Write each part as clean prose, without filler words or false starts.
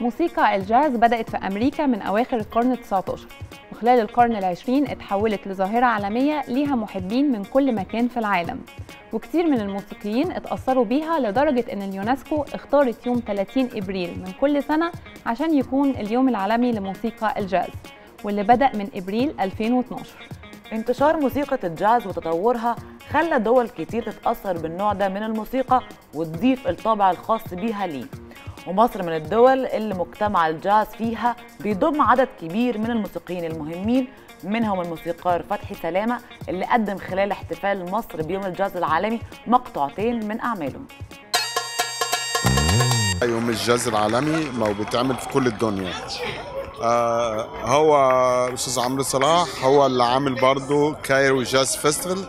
موسيقى الجاز بدأت في أمريكا من أواخر القرن ال19، وخلال القرن العشرين اتحولت لظاهرة عالمية ليها محبين من كل مكان في العالم، وكتير من الموسيقيين اتأثروا بيها لدرجة إن اليونسكو اختارت يوم 30 إبريل من كل سنة عشان يكون اليوم العالمي لموسيقى الجاز، واللي بدأ من إبريل 2012. انتشار موسيقى الجاز وتطورها خلى دول كتير تتأثر بالنوع ده من الموسيقى وتضيف الطابع الخاص بيها ليه، ومصر من الدول اللي مجتمع الجاز فيها بيضم عدد كبير من الموسيقيين المهمين، منهم الموسيقار فتحي سلامة اللي قدم خلال احتفال مصر بيوم الجاز العالمي مقطوعتين من أعماله. يوم الجاز العالمي ما هو بيتعمل في كل الدنيا. هو أستاذ عمرو صلاح هو اللي عامل برضو كايرو جاز فيستيفال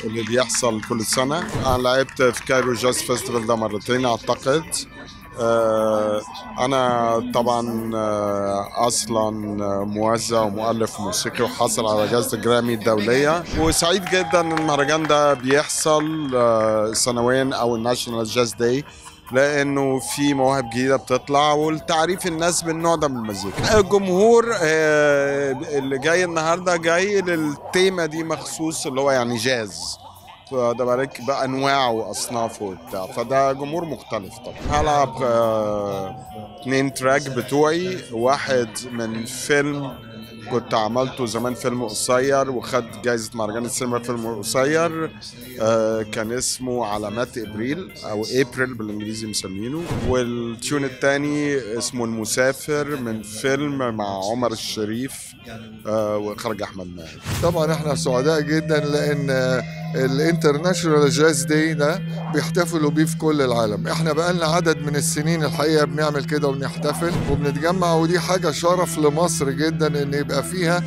اللي بيحصل كل سنة. أنا لعبت في كايرو جاز فيستيفال ده مرتين أعتقد. أنا طبعا أصلا موزع ومؤلف موسيقي وحصل على جائزة جرامي الدولية، وسعيد جدا إن المهرجان ده بيحصل سنويا أو الناشونال جاز داي، لانه في مواهب جديده بتطلع والتعريف الناس بالنوع ده من المزيكا. الجمهور اللي جاي النهارده جاي للتيمه دي مخصوص، اللي هو يعني جاز، فده بالك بانواعه واصنافه وبتاع، فده جمهور مختلف. طبعا هلعب 2 تراك بتوعي، واحد من فيلم كنت عملته زمان، فيلم قصير وخد جائزة مهرجان السينما فيلم قصير، كان اسمه علامات إبريل أو إبريل بالإنجليزي مسمينه. والتيون الثاني اسمه المسافر من فيلم مع عمر الشريف وإخراج أحمد ماهر. طبعا احنا سعداء جدا لأن الانترناشونال جاز داي ده بيحتفلوا بيه في كل العالم. احنا بقالنا عدد من السنين الحقيقة بنعمل كده وبنحتفل وبنتجمع، ودي حاجة شرف لمصر جدا ان يبقى فيها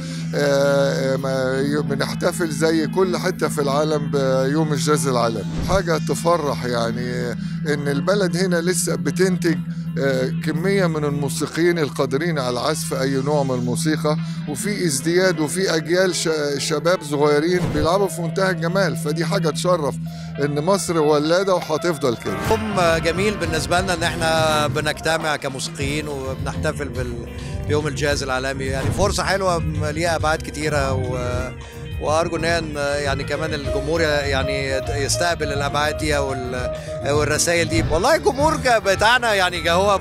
بنحتفل زي كل حتة في العالم بيوم الجاز العالمي. حاجة تفرح يعني ان البلد هنا لسه بتنتج كمية من الموسيقيين القادرين على عزف أي نوع من الموسيقى، وفي ازدياد وفي أجيال شباب صغيرين بيلعبوا في منتهى الجمال، فدي حاجة تشرف إن مصر ولادة وهتفضل كده. يوم جميل بالنسبة لنا إن إحنا بنجتمع كموسيقيين وبنحتفل بيوم الجاز العالمي، يعني فرصة حلوة ليها أبعاد كتيرة، وارجو ان يعني كمان الجمهور يعني يستقبل الابعاد دي او الرسائل دي. والله الجمهور بتاعنا يعني هو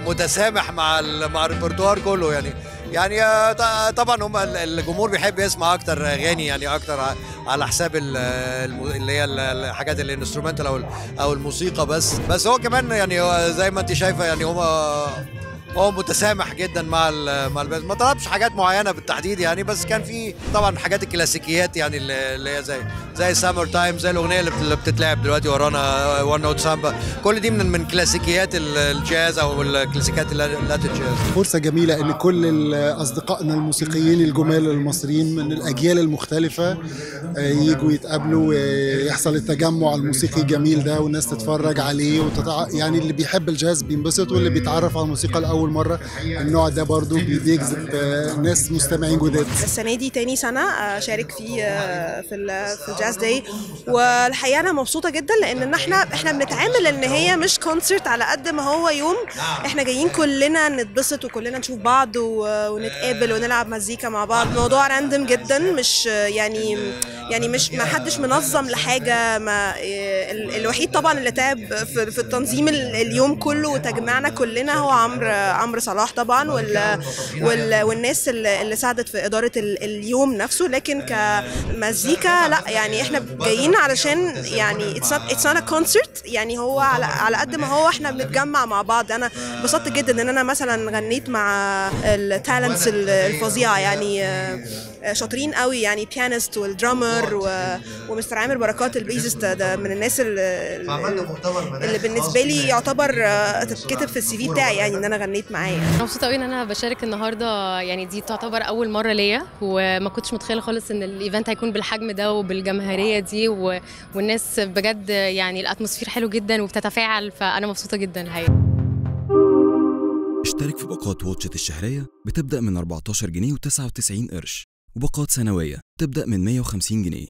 متسامح مع الريpertoire كله، يعني طبعا هم الجمهور بيحب يسمع اكتر اغاني، يعني اكتر على حساب اللي هي الحاجات الانسترومنتال او الموسيقى، بس هو كمان يعني زي ما انت شايفه يعني هو متسامح جدا مع الباس. ما طلبش حاجات معينه بالتحديد يعني، بس كان في طبعا حاجات الكلاسيكيات يعني اللي هي زي سامر تايم، زي الاغنيه اللي بتتلعب دلوقتي ورانا وان نوت سامبا، كل دي من كلاسيكيات الجاز او الكلاسيكيات اللاتين جاز. فرصه جميله ان كل اصدقائنا الموسيقيين الجمال المصريين من الاجيال المختلفه يجوا يتقابلوا ويحصل التجمع الموسيقي الجميل ده، والناس تتفرج عليه يعني اللي بيحب الجاز بينبسط، واللي بيتعرف على الموسيقى أول مرة النوع ده برضو بيجذب ناس مستمعين جداد. السنة دي تاني سنة أشارك فيه في الجاز داي، والحقيقة أنا مبسوطة جدا لأن احنا بنتعامل إن هي مش كونسرت على قد ما هو يوم احنا جايين كلنا نتبسط وكلنا نشوف بعض ونتقابل ونلعب مزيكا مع بعض. الموضوع راندم جدا، مش يعني مش ما حدش منظم لحاجة. ما الوحيد طبعا اللي تعب في التنظيم اليوم كله وتجمعنا كلنا هو عمرو صلاح طبعا، والناس اللي ساعدت في إدارة اليوم نفسه. لكن كمزيكا لا، يعني احنا جايين علشان يعني it's not a concert، يعني هو على قد ما هو احنا بنتجمع مع بعض. انا انبسطت جدا ان انا مثلا غنيت مع التالنتس الفظيعة، يعني شاطرين قوي، يعني بيانست والدرامر ومستر عامر بركات البيزست، ده من الناس اللي بالنسبه لي يعتبر تتكتب في السي في بتاعي، يعني ان انا غنيت معاه. انا مبسوطه قوي ان انا بشارك النهارده، يعني دي تعتبر اول مره ليا، وما كنتش متخيله خالص ان الايفنت هيكون بالحجم ده وبالجماهيريه دي، والناس بجد يعني الاتموسفير حلو جدا وبتتفاعل، فانا مبسوطه جدا الحقيقه. اشترك في باقات واتشت الشهريه بتبدا من 14 جنيه و99 قرش، وباقات سنويه تبدا من 150 جنيه.